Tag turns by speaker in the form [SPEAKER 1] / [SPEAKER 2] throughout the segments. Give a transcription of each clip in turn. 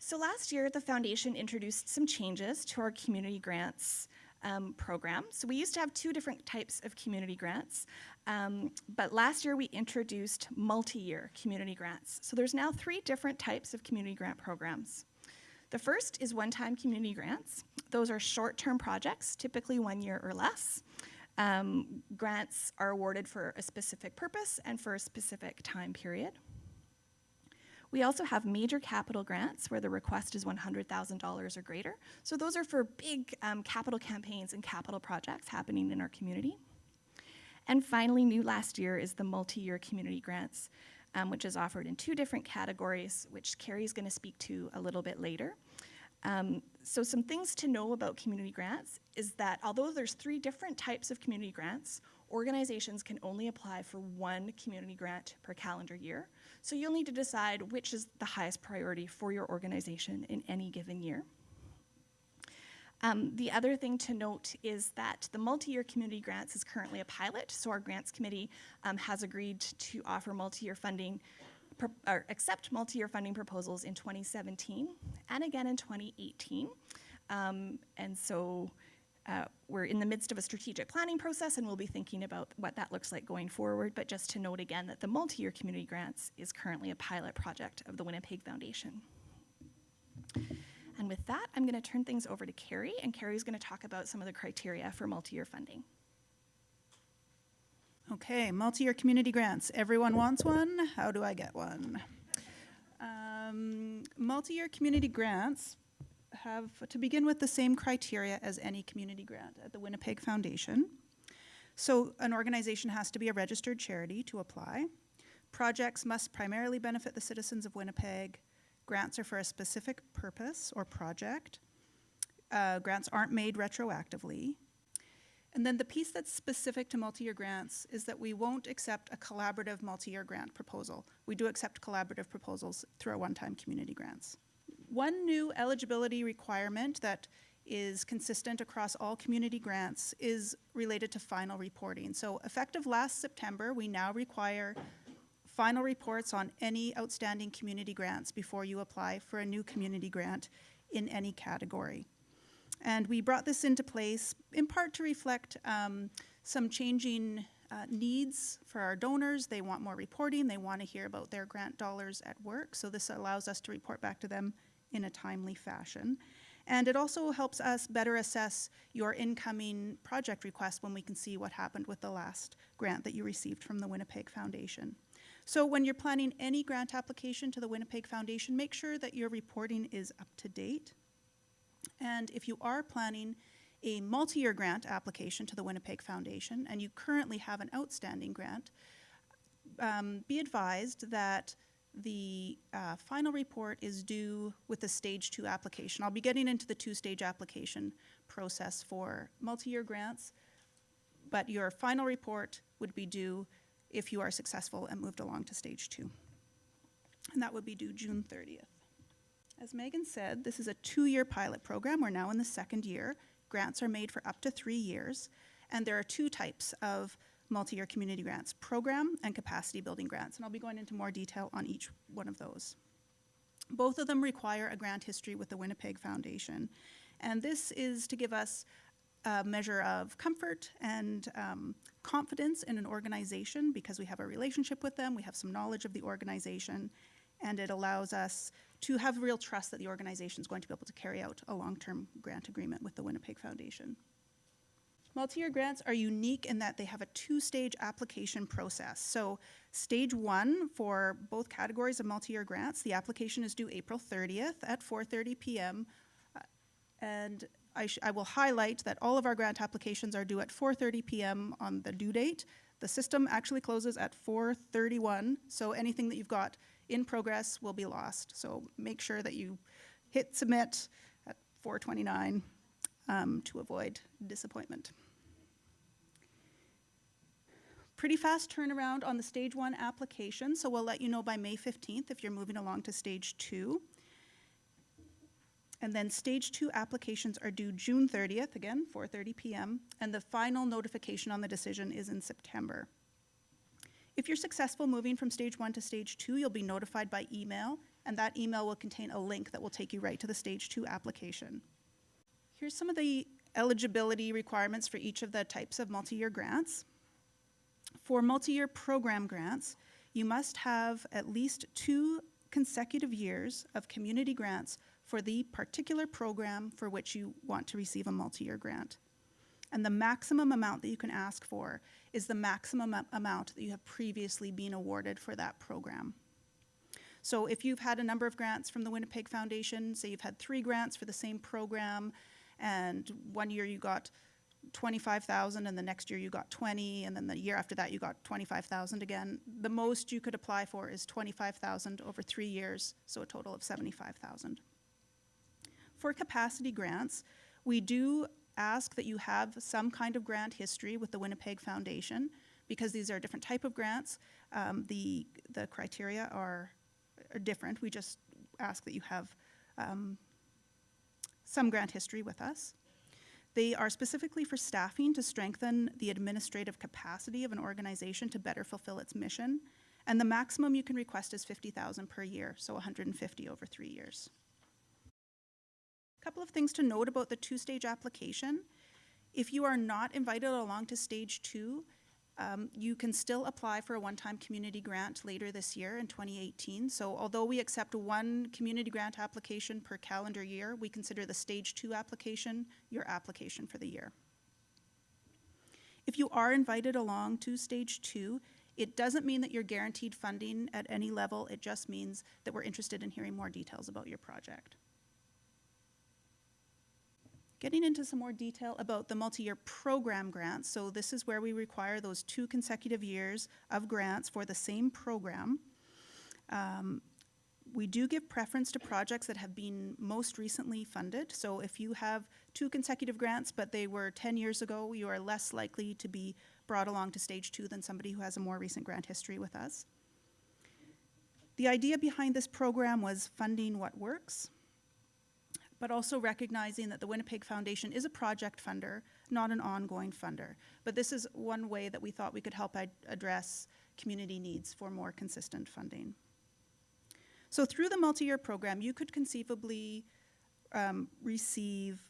[SPEAKER 1] So last year, the foundation introduced some changes to our community grants program. So we used to have two different types of community grants, but last year we introduced multi-year community grants. So there's now 3 different types of community grant programs. The first is one-time community grants. Those are short-term projects, typically 1 year or less. Grants are awarded for a specific purpose and for a specific time period. We also have major capital grants where the request is $100,000 or greater. So those are for big capital campaigns and capital projects happening in our community. And finally, new last year is the multi-year community grants, which is offered in 2 different categories, which Carrie's going to speak to a little bit later. So some things to know about community grants is that although there's 3 different types of community grants, organizations can only apply for 1 community grant per calendar year. So you'll need to decide which is the highest priority for your organization in any given year. The other thing to note is that the multi-year community grants is currently a pilot, so our grants committee has agreed to offer multi-year funding or accept multi-year funding proposals in 2017 and again in 2018. And so we're in the midst of a strategic planning process and we'll be thinking about what that looks like going forward, but just to note again that the multi-year community grants is currently a pilot project of the Winnipeg Foundation. And with that, I'm going to turn things over to Carrie, and Carrie's going to talk about some of the criteria for multi-year funding.
[SPEAKER 2] Okay, multi-year community grants. Everyone wants one. How do I get one? Multi-year community grants have to begin with the same criteria as any community grant at the Winnipeg Foundation. So an organization has to be a registered charity to apply. Projects must primarily benefit the citizens of Winnipeg. Grants are for a specific purpose or project. Grants aren't made retroactively. And then the piece that's specific to multi-year grants is that we won't accept a collaborative multi-year grant proposal. We do accept collaborative proposals through our one-time community grants. One new eligibility requirement that is consistent across all community grants is related to final reporting. So effective last September, we now require final reports on any outstanding community grants before you apply for a new community grant in any category. And we brought this into place in part to reflect some changing needs for our donors. They want more reporting. They want to hear about their grant dollars at work. So this allows us to report back to them in a timely fashion. And it also helps us better assess your incoming project request when we can see what happened with the last grant that you received from the Winnipeg Foundation. So when you're planning any grant application to the Winnipeg Foundation, make sure that your reporting is up to date. And if you are planning a multi-year grant application to the Winnipeg Foundation and you currently have an outstanding grant, be advised that the final report is due with the stage 2 application. I'll be getting into the 2-stage application process for multi-year grants, but your final report would be due if you are successful and moved along to stage 2. And that would be due June 30th. As Megan said, this is a 2-year pilot program. We're now in the 2nd year. Grants are made for up to 3 years. And there are 2 types of multi-year community grants, program and capacity building grants. And I'll be going into more detail on each one of those. Both of them require a grant history with the Winnipeg Foundation. And this is to give us a measure of comfort and confidence in an organization because we have a relationship with them, we have some knowledge of the organization, and it allows us to have real trust that the organization is going to be able to carry out a long-term grant agreement with the Winnipeg Foundation. Multi-year grants are unique in that they have a 2-stage application process. So stage 1 for both categories of multi-year grants, the application is due April 30th at 4:30 p.m. And I will highlight that all of our grant applications are due at 4:30 p.m. on the due date. The system actually closes at 4:31, so anything that you've got in progress will be lost. So make sure that you hit submit at 4:29 to avoid disappointment. Pretty fast turnaround on the stage 1 application, so we'll let you know by May 15th if you're moving along to stage 2. And then stage 2 applications are due June 30th, again, 4:30 p.m., and the final notification on the decision is in September. If you're successful moving from stage 1 to stage 2, you'll be notified by email and that email will contain a link that will take you right to the Stage 2 application. Here's some of the eligibility requirements for each of the types of multi-year grants. For multi-year program grants, you must have at least 2 consecutive years of community grants for the particular program for which you want to receive a multi-year grant. And the maximum amount that you can ask for is the maximum amount that you have previously been awarded for that program. So if you've had a number of grants from the Winnipeg Foundation, say you've had 3 grants for the same program, and one year you got $25,000 and the next year you got 20, and then the year after that you got 25,000 again, the most you could apply for is 25,000 over 3 years, so a total of 75,000. For capacity grants, we do ask that you have some kind of grant history with the Winnipeg Foundation, because these are a different type of grants. The criteria are different. We just ask that you have some grant history with us. They are specifically for staffing to strengthen the administrative capacity of an organization to better fulfill its mission. And the maximum you can request is $50,000 per year, so $150,000 over 3 years. A couple of things to note about the 2-stage application. If you are not invited along to Stage 2, you can still apply for a one-time community grant later this year in 2018. So although we accept 1 community grant application per calendar year, we consider the Stage 2 application your application for the year. If you are invited along to Stage 2, it doesn't mean that you're guaranteed funding at any level. It just means that we're interested in hearing more details about your project. Getting into some more detail about the multi-year program grants. So this is where we require those 2 consecutive years of grants for the same program. We do give preference to projects that have been most recently funded. So if you have 2 consecutive grants, but they were 10 years ago, you are less likely to be brought along to Stage 2 than somebody who has a more recent grant history with us. The idea behind this program was funding what works, but also recognizing that the Winnipeg Foundation is a project funder, not an ongoing funder. But this is one way that we thought we could help address community needs for more consistent funding. So through the multi-year program, you could conceivably receive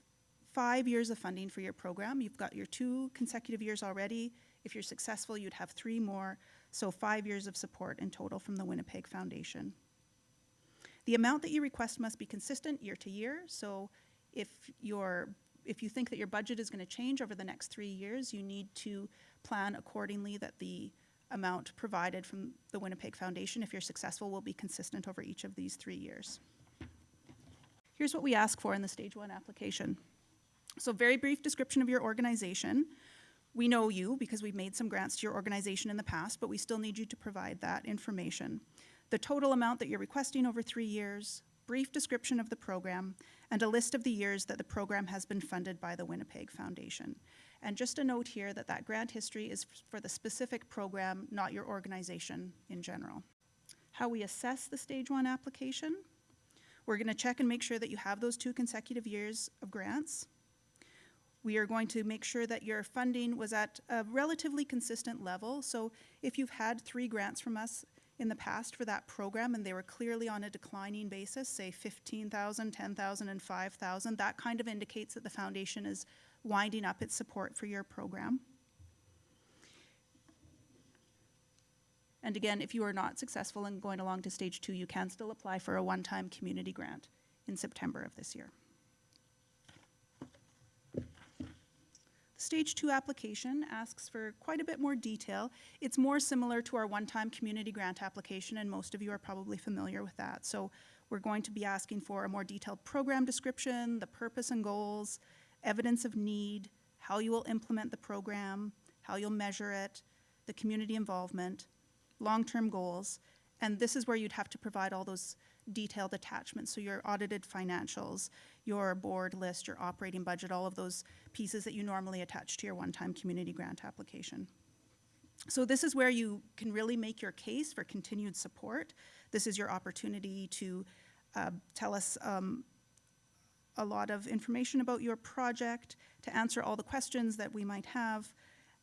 [SPEAKER 2] 5 years of funding for your program. You've got your 2 consecutive years already. If you're successful, you'd have 3 more, so 5 years of support in total from the Winnipeg Foundation. The amount that you request must be consistent year to year. So if you think that your budget is going to change over the next 3 years, you need to plan accordingly that the amount provided from the Winnipeg Foundation, if you're successful, will be consistent over each of these 3 years. Here's what we ask for in the Stage 1 application. So very brief description of your organization. We know you because we've made some grants to your organization in the past, but we still need you to provide that information. The total amount that you're requesting over 3 years, brief description of the program, and a list of the years that the program has been funded by the Winnipeg Foundation. And just a note here that that grant history is for the specific program, not your organization in general. How we assess the Stage 1 application. We're going to check and make sure that you have those 2 consecutive years of grants. We are going to make sure that your funding was at a relatively consistent level. So if you've had 3 grants from us in the past for that program and they were clearly on a declining basis, say 15,000, 10,000, and 5,000, that kind of indicates that the foundation is winding up its support for your program. And again, if you are not successful in going along to Stage 2, you can still apply for a one-time community grant in September of this year. Stage 2 application asks for quite a bit more detail. It's more similar to our one-time community grant application, and most of you are probably familiar with that. So we're going to be asking for a more detailed program description, the purpose and goals, evidence of need, how you will implement the program, how you'll measure it, the community involvement, long-term goals, and this is where you'd have to provide all those detailed attachments. So your audited financials, your board list, your operating budget, all of those pieces that you normally attach to your one-time community grant application. So this is where you can really make your case for continued support. This is your opportunity to tell us a lot of information about your project, to answer all the questions that we might have,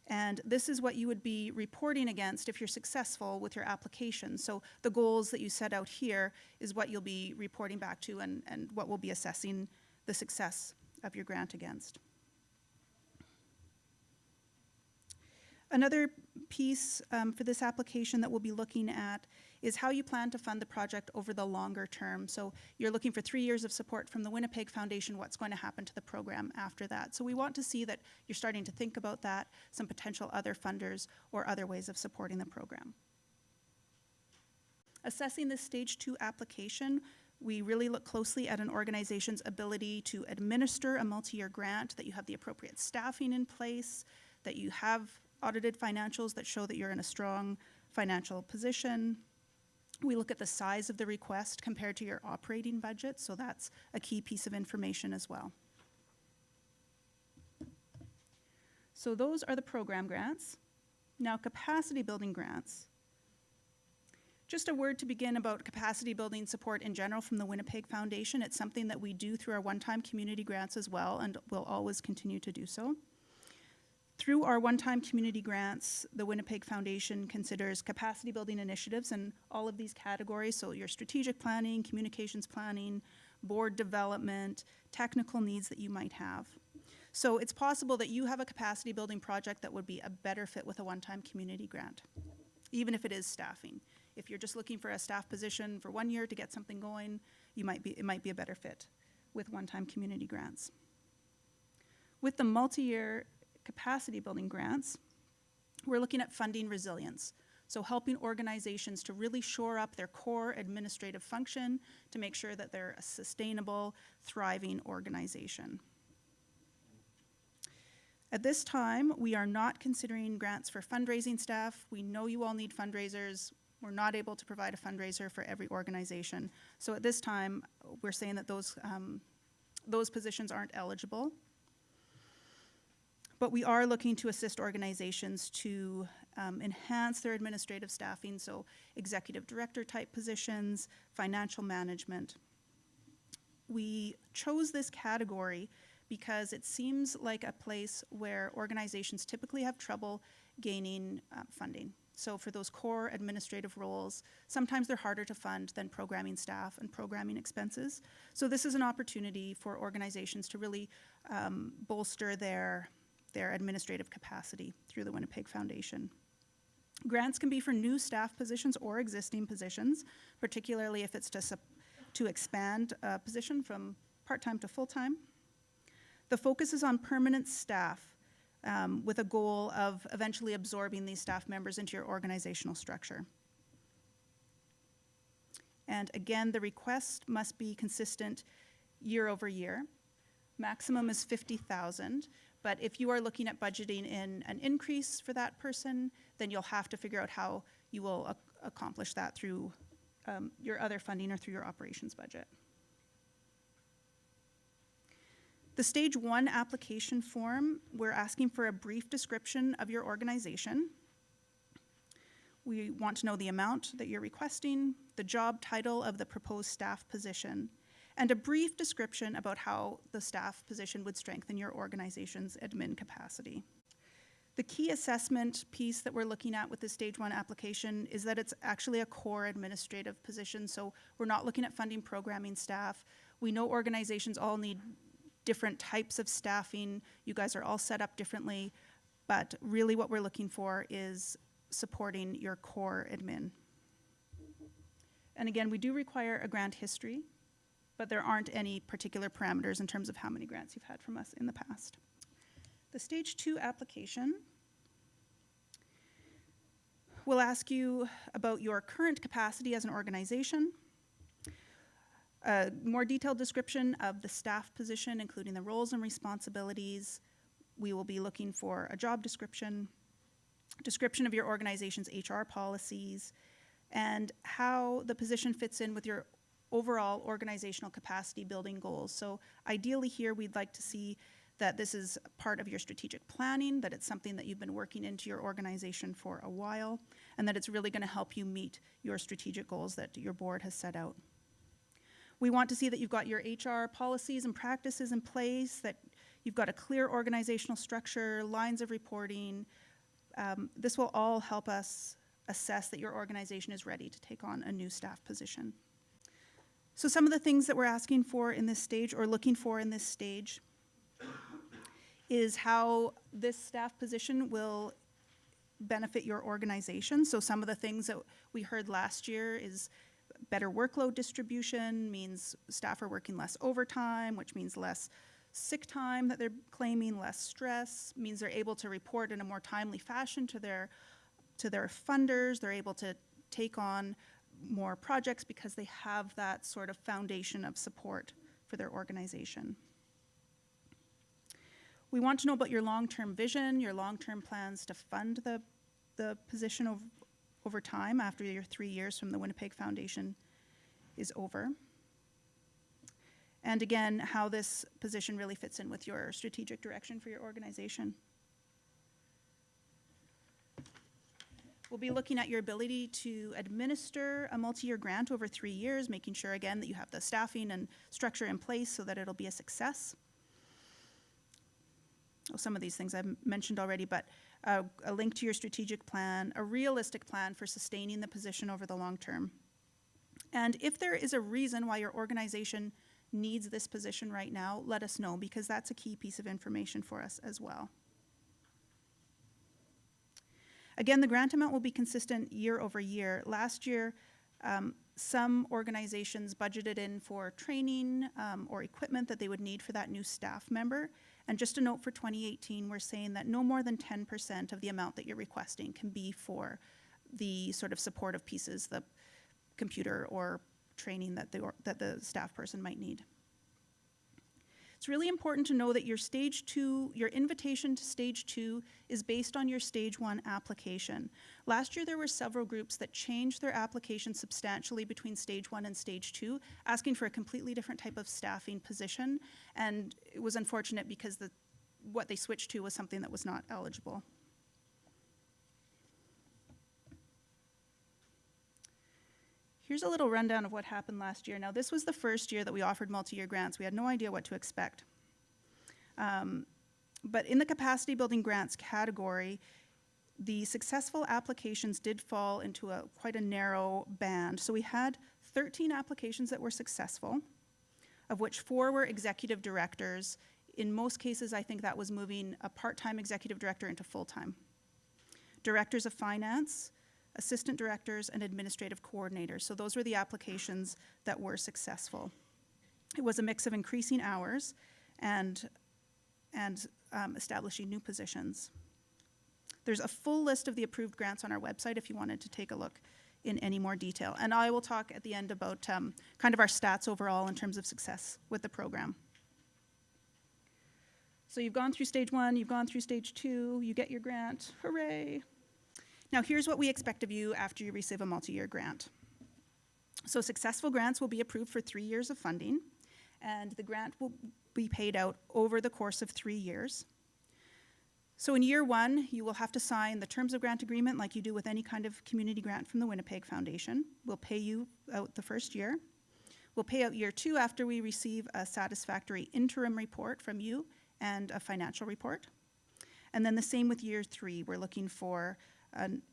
[SPEAKER 2] And this is what you would be reporting against if you're successful with your application. So the goals that you set out here is what you'll be reporting back to and what we'll be assessing the success of your grant against. Another piece for this application that we'll be looking at is how you plan to fund the project over the longer term. So you're looking for 3 years of support from the Winnipeg Foundation. What's going to happen to the program after that? So we want to see that you're starting to think about that, some potential other funders or other ways of supporting the program. Assessing this stage 2 application, we really look closely at an organization's ability to administer a multi-year grant, that you have the appropriate staffing in place, that you have audited financials that show that you're in a strong financial position. We look at the size of the request compared to your operating budget, so that's a key piece of information as well. So those are the program grants. Now, capacity building grants. Just a word to begin about capacity building support in general from the Winnipeg Foundation. It's something that we do through our one-time community grants as well, and will always continue to do so. Through our one-time community grants, the Winnipeg Foundation considers capacity building initiatives in all of these categories, so your strategic planning, communications planning, board development, technical needs that you might have. So it's possible that you have a capacity building project that would be a better fit with a one-time community grant, even if it is staffing. If you're just looking for a staff position for 1 year to get something going, it might be a better fit with one-time community grants. With the multi-year capacity building grants, we're looking at funding resilience. So helping organizations to really shore up their core administrative function to make sure that they're a sustainable, thriving organization. At this time, we are not considering grants for fundraising staff. We know you all need fundraisers. We're not able to provide a fundraiser for every organization. So at this time, we're saying that those positions aren't eligible. But we are looking to assist organizations to enhance their administrative staffing, so executive director type positions, financial management. We chose this category because it seems like a place where organizations typically have trouble gaining funding. So for those core administrative roles, sometimes they're harder to fund than programming staff and programming expenses. So this is an opportunity for organizations to really bolster their administrative capacity through the Winnipeg Foundation. Grants can be for new staff positions or existing positions, particularly if it's to expand a position from part-time to full-time. The focus is on permanent staff with a goal of eventually absorbing these staff members into your organizational structure. And again, the request must be consistent year over year. Maximum is $50,000. But if you are looking at budgeting in an increase for that person, then you'll have to figure out how you will accomplish that through your other funding or through your operations budget. The stage 1 application form, we're asking for a brief description of your organization. We want to know the amount that you're requesting, the job title of the proposed staff position, and a brief description about how the staff position would strengthen your organization's admin capacity. The key assessment piece that we're looking at with the stage 1 application is that it's actually a core administrative position, so we're not looking at funding programming staff. We know organizations all need different types of staffing. You guys are all set up differently, but really what we're looking for is supporting your core admin. And again, we do require a grant history, but there aren't any particular parameters in terms of how many grants you've had from us in the past. The stage 2 application will ask you about your current capacity as an organization, a more detailed description of the staff position, including the roles and responsibilities. We will be looking for a job description of your organization's HR policies, and how the position fits in with your overall organizational capacity building goals. So ideally here, we'd like to see that this is part of your strategic planning, that it's something that you've been working into your organization for a while, and that it's really going to help you meet your strategic goals that your board has set out. We want to see that you've got your HR policies and practices in place, that you've got a clear organizational structure, lines of reporting, This will all help us assess that your organization is ready to take on a new staff position. So some of the things that we're asking for in this stage, or looking for in this stage, is how this staff position will benefit your organization. So some of the things that we heard last year is better workload distribution, means staff are working less overtime, which means less sick time that they're claiming, less stress, means they're able to report in a more timely fashion to their funders. They're able to take on more projects because they have that sort of foundation of support for their organization. We want to know about your long-term vision, your long-term plans to fund the position over time after your 3 years from the Winnipeg Foundation is over. And again, how this position really fits in with your strategic direction for your organization. We'll be looking at your ability to administer a multi-year grant over 3 years, making sure again that you have the staffing and structure in place so that it'll be a success. Some of these things I've mentioned already, but a link to your strategic plan, a realistic plan for sustaining the position over the long term. And if there is a reason why your organization needs this position right now, let us know, because that's a key piece of information for us as well. Again, the grant amount will be consistent year over year. Last year, some organizations budgeted in for training or equipment that they would need for that new staff member. And just a note for 2018, we're saying that no more than 10% of the amount that you're requesting can be for the sort of supportive pieces, the computer or training that the staff person might need. It's really important to know that your stage 2, your invitation to stage 2 is based on your stage 1 application. Last year there were several groups that changed their application substantially between stage 1 and stage 2, asking for a completely different type of staffing position, and it was unfortunate because what they switched to was something that was not eligible. Here's a little rundown of what happened last year. Now, this was the first year that we offered multi-year grants. We had no idea what to expect. But in the capacity building grants category, the successful applications did fall into quite a narrow band. So we had 13 applications that were successful, of which 4 were executive directors. In most cases, I think that was moving a part-time executive director into full-time. Directors of finance, assistant directors, and administrative coordinators. So those were the applications that were successful. It was a mix of increasing hours and establishing new positions. There's a full list of the approved grants on our website if you wanted to take a look in any more detail. And I will talk at the end about kind of our stats overall in terms of success with the program. So you've gone through stage 1, you've gone through stage 2, you get your grant, hooray. Now here's what we expect of you after you receive a multi-year grant. So successful grants will be approved for 3 years of funding, and the grant will be paid out over the course of 3 years. So in year 1, you will have to sign the terms of grant agreement like you do with any kind of community grant from the Winnipeg Foundation. We'll pay you out the first year. We'll pay out year 2 after we receive a satisfactory interim report from you and a financial report. And then the same with year 3. We're looking for an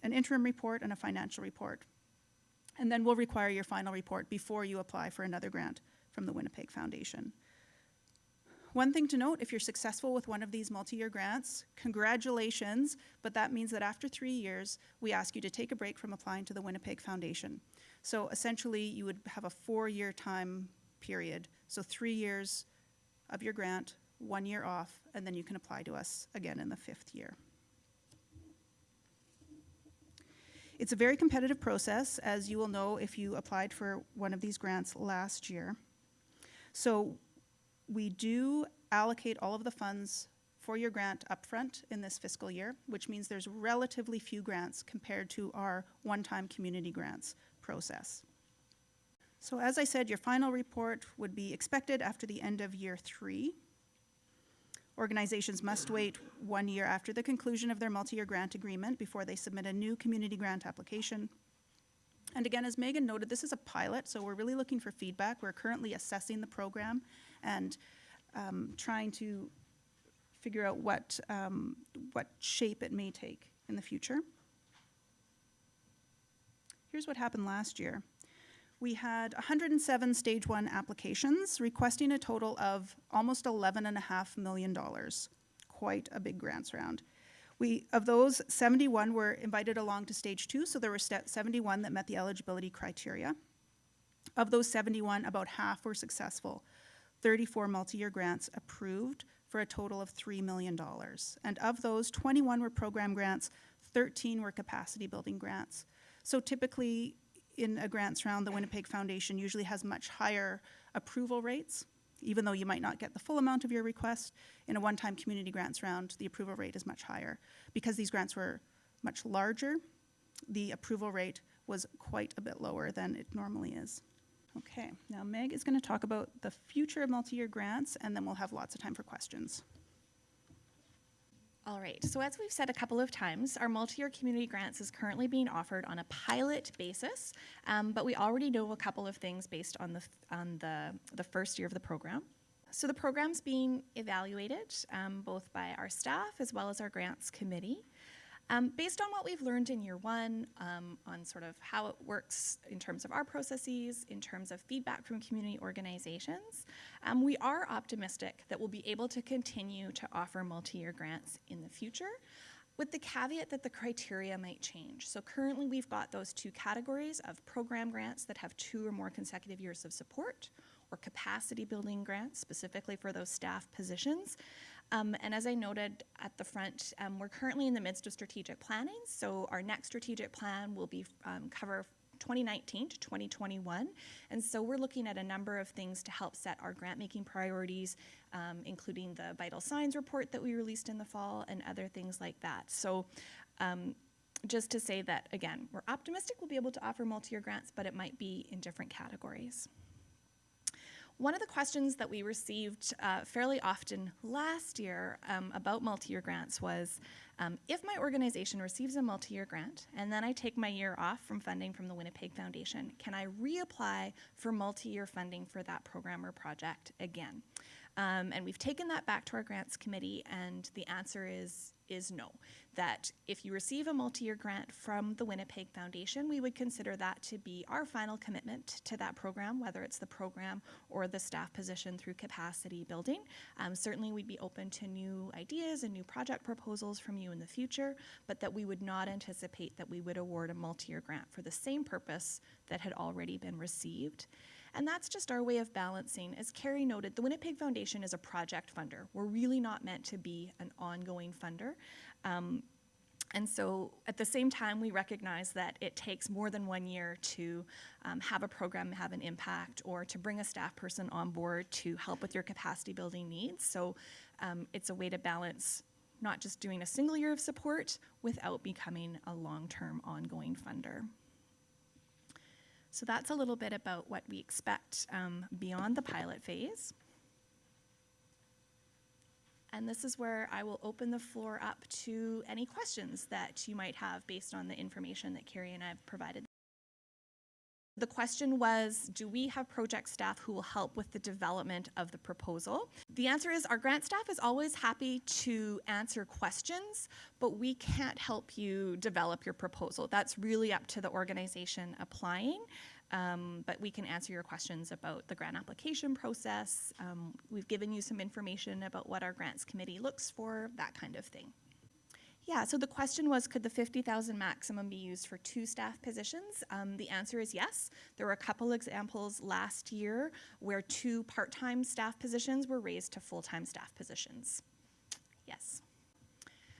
[SPEAKER 2] interim report and a financial report. And then we'll require your final report before you apply for another grant from the Winnipeg Foundation. One thing to note, if you're successful with one of these multi-year grants, congratulations, but that means that after 3 years, we ask you to take a break from applying to the Winnipeg Foundation. So essentially, you would have a 4-year time period. So 3 years of your grant, 1 year off, and then you can apply to us again in the 5th year. It's a very competitive process, as you will know if you applied for one of these grants last year. So we do allocate all of the funds for your grant upfront in this fiscal year, which means there's relatively few grants compared to our one-time community grants process. So as I said, your final report would be expected after the end of year 3. Organizations must wait 1 year after the conclusion of their multi-year grant agreement before they submit a new community grant application. And again, as Megan noted, this is a pilot, so we're really looking for feedback. We're currently assessing the program and trying to figure out what shape it may take in the future. Here's what happened last year. We had 107 stage 1 applications requesting a total of almost $11.5 million. Quite a big grants round. Of those, 71 were invited along to stage 2, so there were 71 that met the eligibility criteria. Of those 71, about half were successful. 34 multi-year grants approved for a total of $3 million. And of those, 21 were program grants, 13 were capacity building grants. So typically, in a grants round, the Winnipeg Foundation usually has much higher approval rates. Even though you might not get the full amount of your request, in a one-time community grants round, the approval rate is much higher. Because these grants were much larger, the approval rate was quite a bit lower than it normally is. Okay, now Meg is going to talk about the future of multi-year grants, and then we'll have lots of time for questions.
[SPEAKER 1] All right, so as we've said a couple of times, our multi-year community grants is currently being offered on a pilot basis, but we already know a couple of things based on the first year of the program. So the program's being evaluated both by our staff as well as our grants committee. Based on what we've learned in year one, on sort of how it works in terms of our processes, in terms of feedback from community organizations, we are optimistic that we'll be able to continue to offer multi-year grants in the future, with the caveat that the criteria might change. So currently we've got those two categories of program grants that have 2 or more consecutive years of support, or capacity building grants specifically for those staff positions. And as I noted at the front, we're currently in the midst of strategic planning. So our next strategic plan will be cover 2019 to 2021. And so we're looking at a number of things to help set our grant making priorities, including the vital signs report that we released in the fall and other things like that. So just to say that, again, we're optimistic we'll be able to offer multi-year grants, but it might be in different categories. One of the questions that we received fairly often last year about multi-year grants was, if my organization receives a multi-year grant and then I take my year off from funding from the Winnipeg Foundation, can I reapply for multi-year funding for that program or project again? And we've taken that back to our grants committee, and the answer is no. That if you receive a multi-year grant from the Winnipeg Foundation, we would consider that to be our final commitment to that program, whether it's the program or the staff position through capacity building. Certainly we'd be open to new ideas and new project proposals from you in the future, but that we would not anticipate that we would award a multi-year grant for the same purpose that had already been received. And that's just our way of balancing. As Carrie noted, the Winnipeg Foundation is a project funder. We're really not meant to be an ongoing funder. And so at the same time, we recognize that it takes more than 1 year to have a program have an impact, or to bring a staff person on board to help with your capacity building needs. So it's a way to balance not just doing a single year of support without becoming a long-term ongoing funder. So that's a little bit about what we expect beyond the pilot phase. And this is where I will open the floor up to any questions that you might have based on the information that Carrie and I have provided. The question was, do we have project staff who will help with the development of the proposal? The answer is our grant staff is always happy to answer questions, but we can't help you develop your proposal. That's really up to the organization applying. But we can answer your questions about the grant application process. We've given you some information about what our grants committee looks for, that kind of thing. Yeah, so the question was, could the $50,000 maximum be used for 2 staff positions? The answer is yes. There were a couple examples last year where 2 part-time staff positions were raised to full-time staff positions. Yes.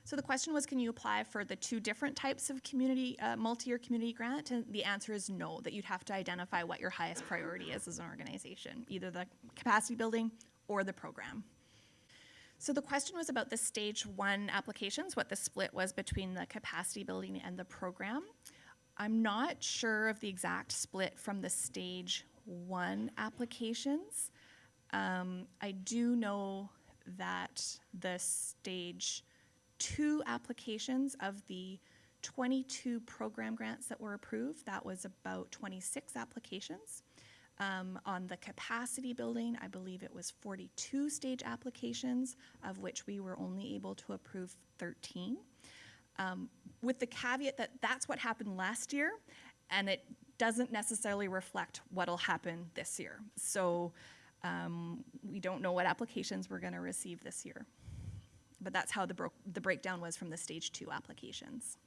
[SPEAKER 1] So the question was, can you apply for the 2 different types of community, multi-year community grant? And the answer is no, that you'd have to identify what your highest priority is as an organization, either the capacity building or the program. So the question was about the stage 1 applications, what the split was between the capacity building and the program. I'm not sure of the exact split from the stage 1 applications. I do know that the stage 2 applications of the 22 program grants that were approved, that was about 26 applications. On the capacity building, I believe it was 42 stage applications, of which we were only able to approve 13. With the caveat that that's what happened last year, and it doesn't necessarily reflect what'll happen this year. So we don't know what applications we're going to receive this year. But that's how the breakdown was from the stage 2 applications.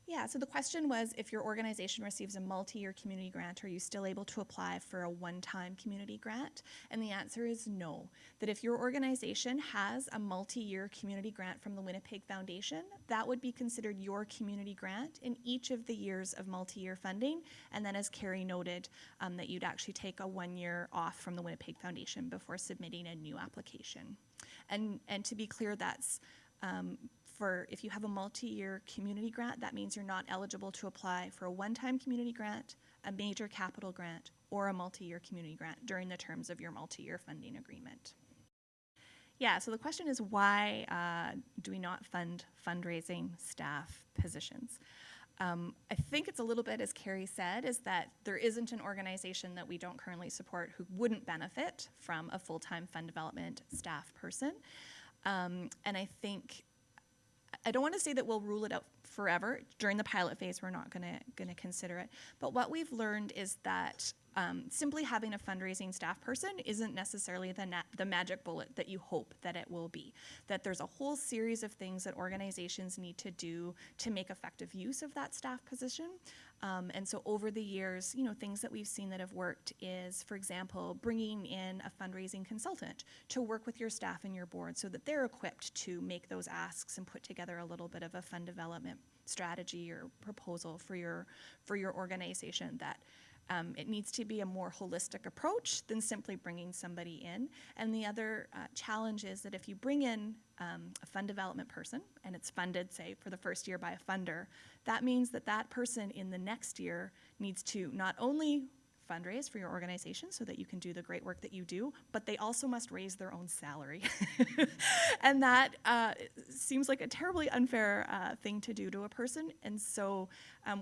[SPEAKER 1] Yeah, so the question was, if your organization receives a multi-year community grant, are you still able to apply for a one-time community grant? And the answer is no. That if your organization has a multi-year community grant from the Winnipeg Foundation, that would be considered your community grant in each of the years of multi-year funding. And then, as Carrie noted, that you'd actually take a 1 year off from the Winnipeg Foundation before submitting a new application. And to be clear, that's for if you have a multi-year community grant, that means you're not eligible to apply for a one-time community grant, a major capital grant, or a multi-year community grant during the terms of your multi-year funding agreement. Yeah, so the question is, why do we not fund fundraising staff positions? I think it's a little bit, as Carrie said, is that there isn't an organization that we don't currently support who wouldn't benefit from a full-time fund development staff person. And I think, I don't want to say that we'll rule it out forever. During the pilot phase, we're not going to consider it. But what we've learned is that simply having a fundraising staff person isn't necessarily the magic bullet that you hope that it will be. That there's a whole series of things that organizations need to do to make effective use of that staff position. And so over the years, things that we've seen that have worked is, for example, bringing in a fundraising consultant to work with your staff and your board so that they're equipped to make those asks and put together a little bit of a fund development strategy or proposal for your organization. That it needs to be a more holistic approach than simply bringing somebody in. And the other challenge is that if you bring in a fund development person and it's funded, say, for the first year by a funder, that means that that person in the next year needs to not only fundraise for your organization so that you can do the great work that you do, but they also must raise their own salary. And that seems like a terribly unfair thing to do to a person. And so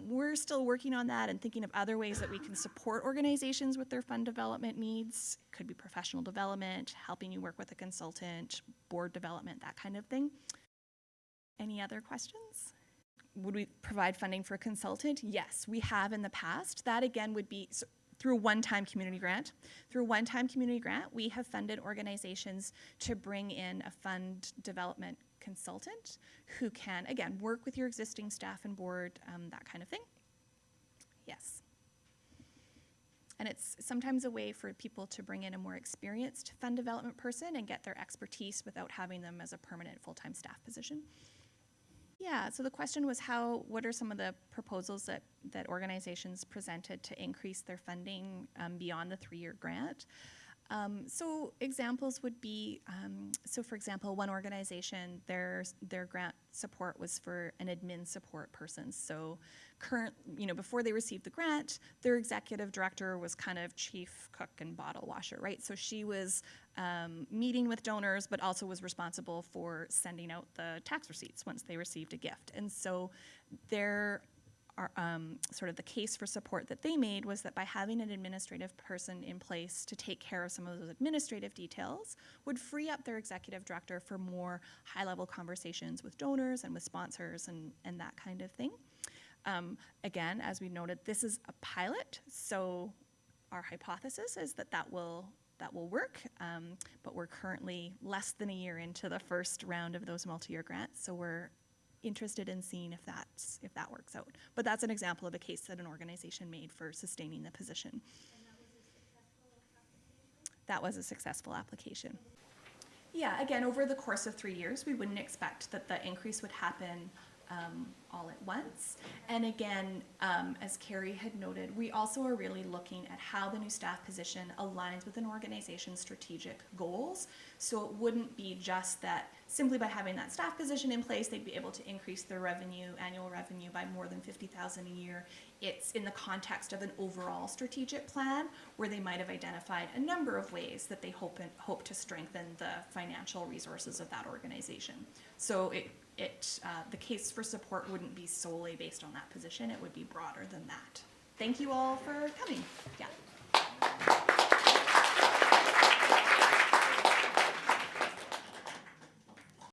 [SPEAKER 1] we're still working on that and thinking of other ways that we can support organizations with their fund development needs. It could be professional development, helping you work with a consultant, board development, that kind of thing. Any other questions? Would we provide funding for a consultant? Yes, we have in the past. That again would be through a one-time community grant. Through a one-time community grant, we have funded organizations to bring in a fund development consultant who can, again, work with your existing staff and board, that kind of thing. Yes. And it's sometimes a way for people to bring in a more experienced fund development person and get their expertise without having them as a permanent full-time staff position. Yeah, so the question was what are some of the proposals that organizations presented to increase their funding beyond the 3-year grant? So examples would be, so for example, one organization, their grant support was for an admin support person. So before they received the grant, their executive director was kind of chief cook and bottle washer, right? So she was meeting with donors, but also was responsible for sending out the tax receipts once they received a gift. And so their sort of the case for support that they made was that by having an administrative person in place to take care of some of those administrative details would free up their executive director for more high-level conversations with donors and with sponsors and that kind of thing. Again, as we noted, this is a pilot, so our hypothesis is that will work, but we're currently less than a year into the first round of those multi-year grants, so we're interested in seeing if that works out. But that's an example of a case that an organization made for sustaining the position.
[SPEAKER 3] And that was a successful application?
[SPEAKER 1] That was a successful application. Yeah, again, over the course of 3 years, we wouldn't expect that the increase would happen all at once. And again, as Carrie had noted, we also are really looking at how the new staff position aligns with an organization's strategic goals. So it wouldn't be just that simply by having that staff position in place, they'd be able to increase their annual revenue by more than $50,000 a year. It's in the context of an overall strategic plan where they might have identified a number of ways that they hope to strengthen the financial resources of that organization. So the case for support wouldn't be solely based on that position. It would be broader than that. Thank you all for coming. Yeah.